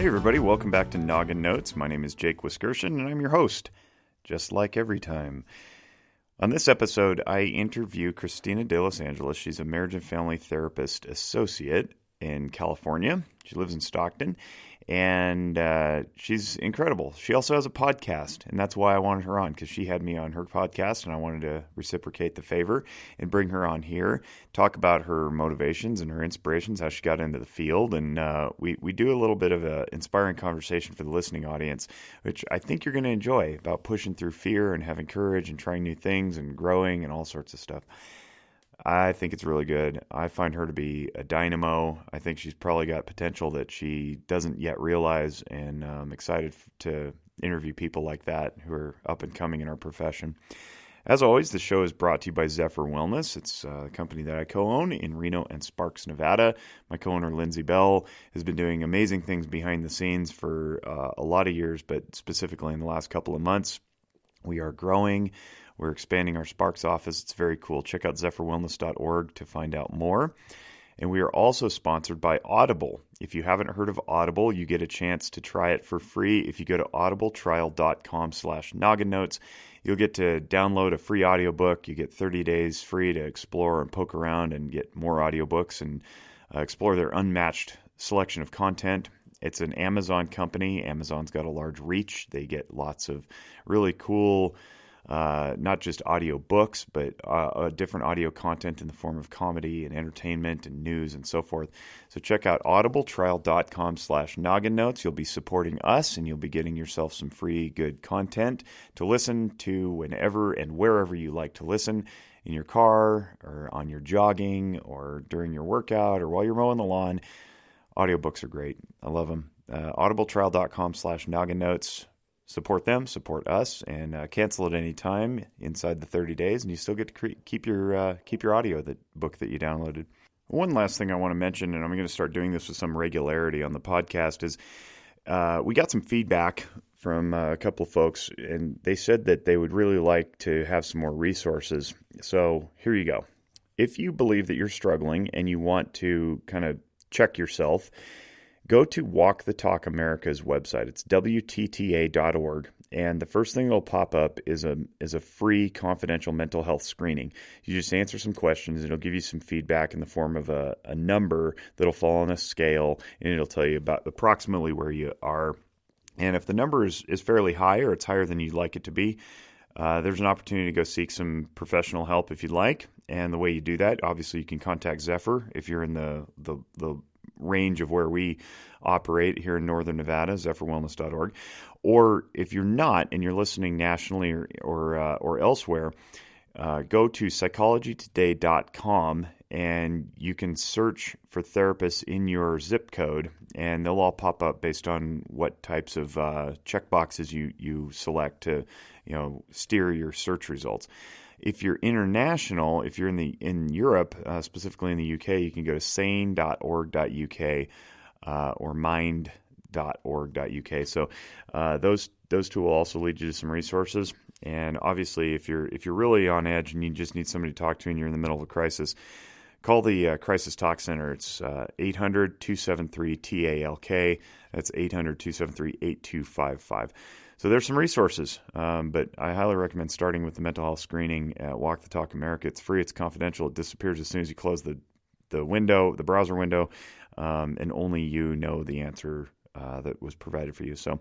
Hey everybody, welcome back to Noggin Notes. My name is Jake Wiskerson and I'm your host, just like every time. On this episode, I interview Christina DeLosAngeles. She's a marriage and family therapist associate in California. She lives in Stockton, and she's incredible. She also has a podcast, and that's why I wanted her on, because she had me on her podcast, and I wanted to reciprocate the favor and bring her on here, talk about her motivations and her inspirations, how she got into the field, and we do a little bit of an inspiring conversation for the listening audience, which I think you're going to enjoy, about pushing through fear and having courage and trying new things and growing and all sorts of stuff. I think it's really good. I find her to be a dynamo. I think she's probably got potential that she doesn't yet realize, and I'm excited to interview people like that who are up and coming in our profession. As always, the show is brought to you by Zephyr Wellness. It's a company that I co-own in Reno and Sparks, Nevada. My co-owner, Lindsay Bell, has been doing amazing things behind the scenes for a lot of years, but specifically in the last couple of months. We are growing. We're expanding our Sparks office. It's very cool. Check out zephyrwellness.org to find out more. And we are also sponsored by Audible. If you haven't heard of Audible, you get a chance to try it for free. If you go to audibletrial.com/nogginnotes, you'll get to download a free audiobook. You get 30 days free to explore and poke around and get more audiobooks and explore their unmatched selection of content. It's an Amazon company. Amazon's got a large reach. They get lots of really cool not just audio books, but different audio content in the form of comedy and entertainment and news and so forth. So check out audibletrial.com/nogginnotes. You'll be supporting us, and you'll be getting yourself some free good content to listen to whenever and wherever you like to listen, in your car or on your jogging or during your workout or while you're mowing the lawn. Audiobooks are great. I love them. audibletrial.com/nogginnotes. Support them, support us, and cancel at any time inside the 30 days, and you still get to keep your audio book that you downloaded. One last thing I want to mention, and I'm going to start doing this with some regularity on the podcast, is we got some feedback from a couple of folks, and they said that they would really like to have some more resources. So here you go. If you believe that you're struggling and you want to kind of check yourself, go to Walk the Talk America's website. It's WTTA.org. And the first thing that'll pop up is a free confidential mental health screening. You just answer some questions. It'll give you some feedback in the form of a number that'll fall on a scale, and it'll tell you about approximately where you are. And if the number is fairly high, or it's higher than you'd like it to be, there's an opportunity to go seek some professional help if you'd like. And the way you do that, obviously you can contact Zephyr if you're in the range of where we operate here in Northern Nevada, zephyrwellness.org. Or if you're not and you're listening nationally or elsewhere, go to psychologytoday.com and you can search for therapists in your zip code, and they'll all pop up based on what types of checkboxes you select to steer your search results. If you're international, if you're in Europe, specifically in the UK, you can go to sane.org.uk or mind.org.uk. So those two will also lead you to some resources. And obviously, if you're really on edge and you just need somebody to talk to and you're in the middle of a crisis, call the Crisis Talk Center. It's 800-273-TALK. That's 800-273-8255. So there's some resources, but I highly recommend starting with the mental health screening at Walk the Talk America. It's free, it's confidential, it disappears as soon as you close the browser window, and only you know the answer that was provided for you. So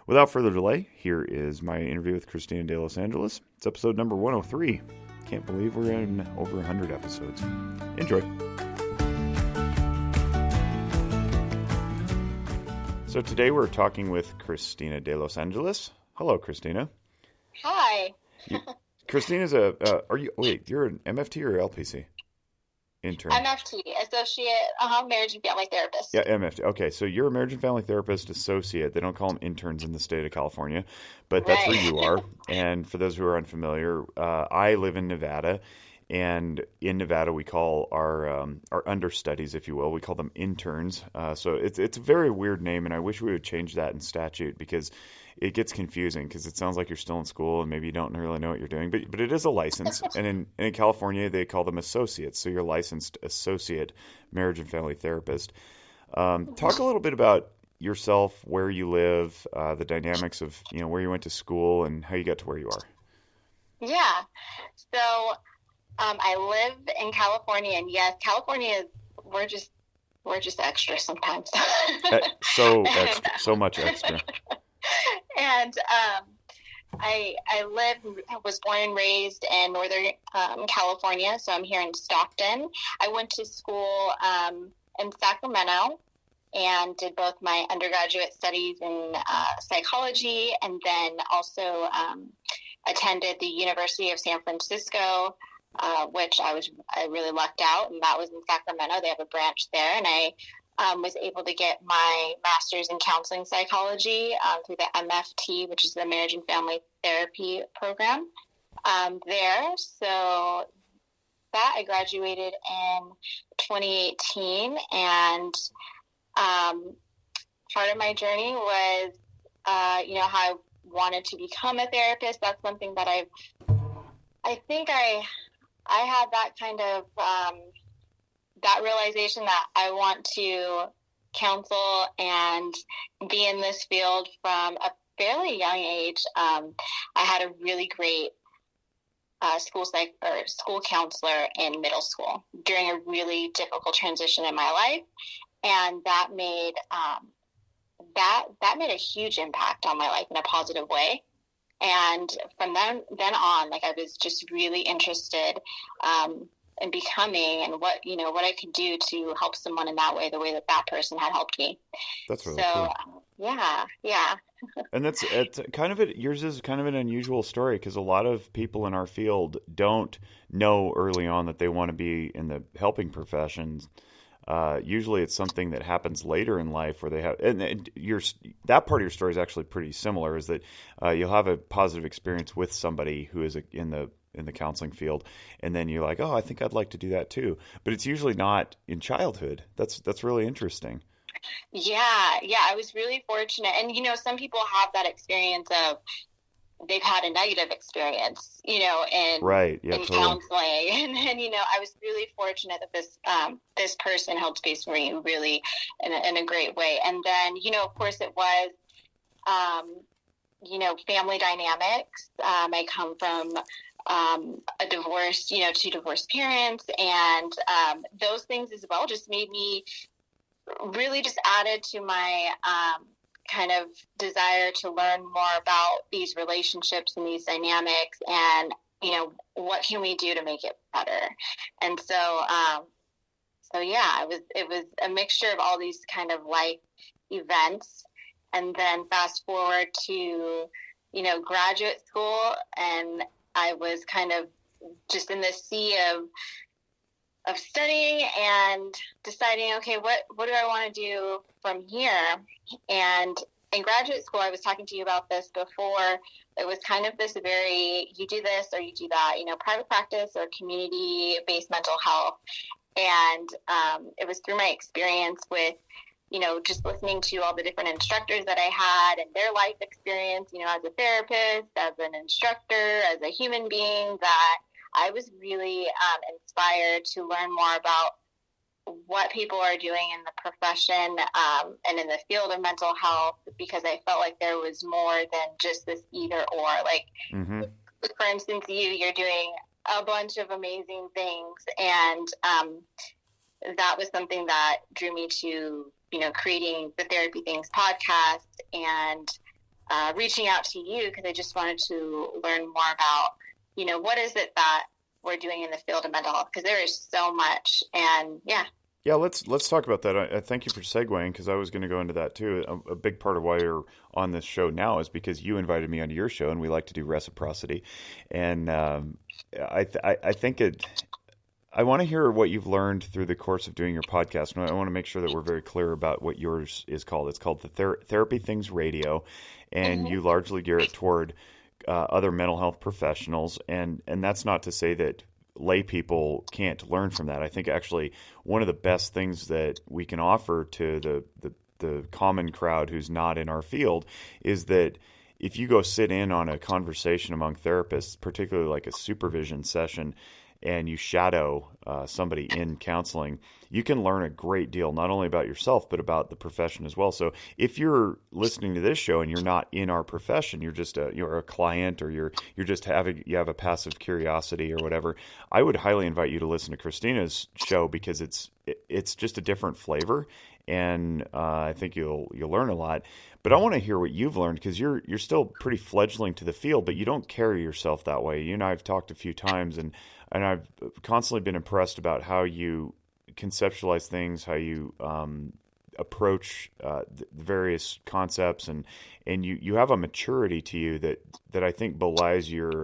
without further delay, here is my interview with Christina DeLosAngeles. It's episode number 103. Can't believe we're in over 100 episodes. Enjoy. So today we're talking with Christina DeLosAngeles. Hello, Christina. Hi. Christina's you're an MFT or LPC? Intern. MFT, Associate Marriage and Family Therapist. Yeah, MFT. Okay, so you're a Marriage and Family Therapist Associate. They don't call them interns in the state of California, but that's where you are. And for those who are unfamiliar, I live in Nevada. And in Nevada, we call our understudies, if you will, we call them interns. So it's a very weird name, and I wish we would change that in statute because it gets confusing because it sounds like you're still in school and maybe you don't really know what you're doing. But it is a license, and in California, they call them associates. So you're a licensed associate marriage and family therapist. Talk a little bit about yourself, where you live, the dynamics of, where you went to school and how you got to where you are? Yeah. So I live in California, and yes, California is we're just extra sometimes. So extra, so much extra. And was born and raised in Northern California, so I'm here in Stockton. I went to school in Sacramento and did both my undergraduate studies in psychology, and then also attended the University of San Francisco, which I really lucked out, and that was in Sacramento. They have a branch there, and I was able to get my master's in counseling psychology through the MFT, which is the Marriage and Family Therapy program there. So that I graduated in 2018, and part of my journey was, how I wanted to become a therapist. That's something that I think I had that kind of that realization that I want to counsel and be in this field from a fairly young age. I had a really great school counselor in middle school during a really difficult transition in my life, and that made that made a huge impact on my life in a positive way. And from then on, I was just really interested in becoming and what I could do to help someone in that way, the way that person had helped me. That's really cool. Yeah. And it's kind of yours is kind of an unusual story, because a lot of people in our field don't know early on that they want to be in the helping professions. Usually it's something that happens later in life where they have, and that part of your story is actually pretty similar, is that you'll have a positive experience with somebody who is in the counseling field, and then you're like, oh, I think I'd like to do that too. But it's usually not in childhood. That's really interesting. Yeah. I was really fortunate. And, some people have that experience of they've had a negative experience, in totally. counseling. And I was really fortunate that this person held space for me really in a great way. And then, of course it was, family dynamics. I come from a divorce, two divorced parents, and those things as well just made me really just added to my kind of desire to learn more about these relationships and these dynamics, and what can we do to make it better. And so yeah, it was a mixture of all these kind of life events. And then fast forward to graduate school, and I was kind of just in this sea of studying and deciding, okay, what do I want to do from here? And in graduate school, I was talking to you about this before, it was kind of this very, you do this or you do that, private practice or community-based mental health. And it was through my experience with, just listening to all the different instructors that I had and their life experience, as a therapist, as an instructor, as a human being, that I was really inspired to learn more about what people are doing in the profession and in the field of mental health, because I felt like there was more than just this either or. For instance, you're doing a bunch of amazing things, and that was something that drew me to, creating the Therapy Things podcast and reaching out to you, because I just wanted to learn more about, what is it that we're doing in the field of mental health, because there is so much. And yeah, let's talk about that. I thank you for segueing, because I was going to go into that too. A big part of why you're on this show now is because you invited me onto your show, and we like to do reciprocity. And I think I want to hear what you've learned through the course of doing your podcast. And I want to make sure that we're very clear about what yours is called. It's called the Therapy Things Radio, and you largely gear it toward other mental health professionals. And that's not to say that lay people can't learn from that. I think actually one of the best things that we can offer to the common crowd who's not in our field is that if you go sit in on a conversation among therapists, particularly like a supervision session, and you shadow somebody in counseling, you can learn a great deal, not only about yourself, but about the profession as well. So if you're listening to this show and you're not in our profession, you're a client, or you have a passive curiosity or whatever, I would highly invite you to listen to Christina's show, because it's just a different flavor, and I think you'll learn a lot. But I want to hear what you've learned, because you're still pretty fledgling to the field, but you don't carry yourself that way. You and I have talked a few times, and I've constantly been impressed about how you conceptualize things, how you approach the various concepts, and you have a maturity to you that I think belies your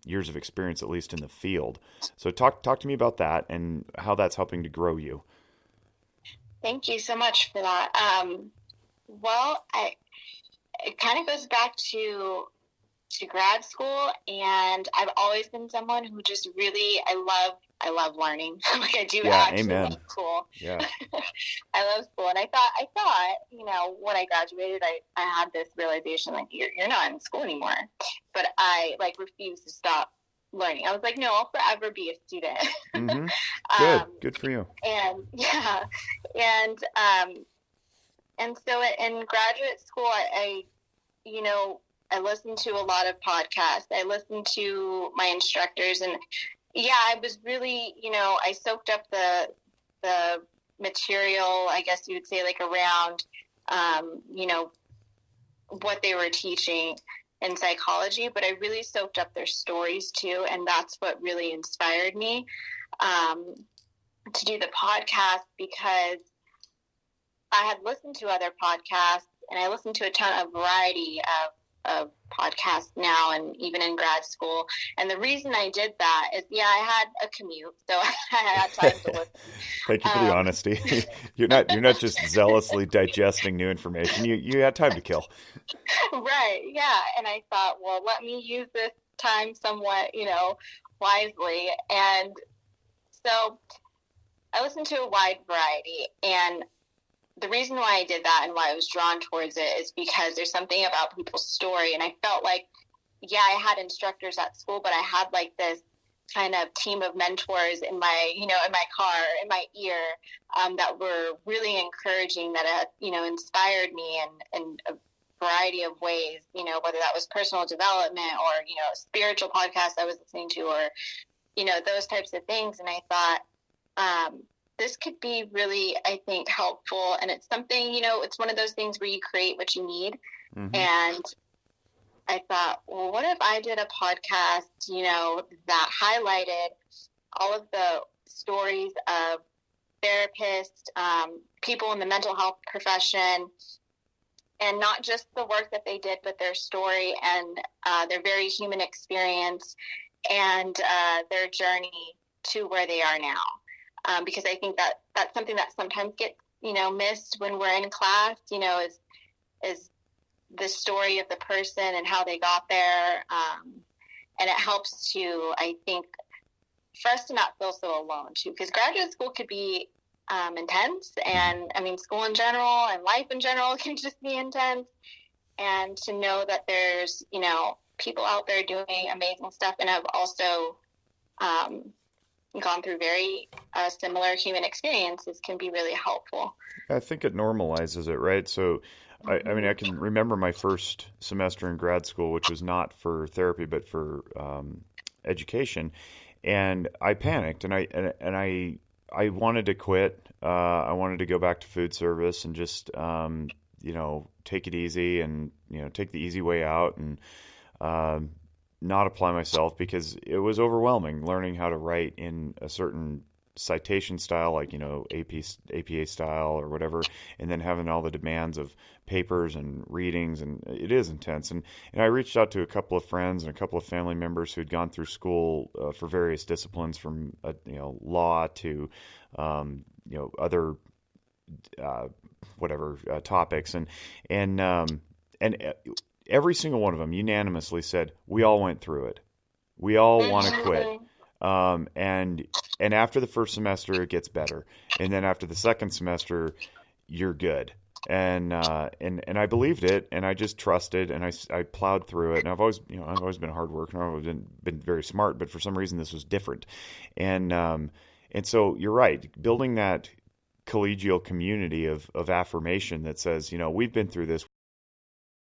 years of experience, at least in the field. So talk to me about that and how that's helping to grow you. Thank you so much for that. Well, it kind of goes back to grad school, and I've always been someone who just really, I love learning. Like, I do actually amen. love school. Yeah. I love school. And I thought, when I graduated, I had this realization, like, you're not in school anymore. But I refused to stop learning. I was like, no, I'll forever be a student. Mm-hmm. Good for you. And yeah. And so in graduate school, I listened to a lot of podcasts. I listened to my instructors, and I was really, I soaked up the material, I guess you would say, like, around, what they were teaching in psychology, but I really soaked up their stories too. And that's what really inspired me, to do the podcast, because I had listened to other podcasts, and I listened to a variety of podcasts now, and even in grad school. And the reason I did that is, I had a commute, so I had time to listen. Thank you for the honesty. You're not just zealously digesting new information. You had time to kill. Right. Yeah. And I thought, well, let me use this time somewhat, wisely. And so I listened to a wide variety, and the reason why I did that and why I was drawn towards it is because there's something about people's story. And I felt like, I had instructors at school, but I had like this kind of team of mentors in my, in my car, in my ear, that were really encouraging, that, inspired me in a variety of ways, whether that was personal development or, spiritual podcasts I was listening to, or, those types of things. And I thought, this could be really, I think, helpful. And it's something, it's one of those things where you create what you need. Mm-hmm. And I thought, well, what if I did a podcast, that highlighted all of the stories of therapists, people in the mental health profession, and not just the work that they did, but their story and their very human experience and their journey to where they are now. Because I think that that's something that sometimes gets, missed when we're in class, is the story of the person and how they got there. And it helps to, I think, for us to not feel so alone too, because graduate school could be intense, and school in general and life in general can just be intense. And to know that there's, people out there doing amazing stuff and have also, gone through very similar human experiences can be really helpful. I think it normalizes it, right? So, I can remember my first semester in grad school, which was not for therapy, but for education. And I panicked, and I wanted to quit. I wanted to go back to food service and just, take it easy and, take the easy way out and, not apply myself, because it was overwhelming learning how to write in a certain citation style, like, APA style or whatever, and then having all the demands of papers and readings, and it is intense. And I reached out to a couple of friends and a couple of family members who had gone through school for various disciplines, from law to other topics, and every single one of them unanimously said, we all went through it. We all want to quit. And after the first semester, it gets better. And then after the second semester, you're good. and I believed it, and I just trusted, and I plowed through it. And I've always, I've always been a hard worker, and I've always been very smart, but for some reason this was different. And so you're right, building that collegial community of affirmation that says, we've been through this,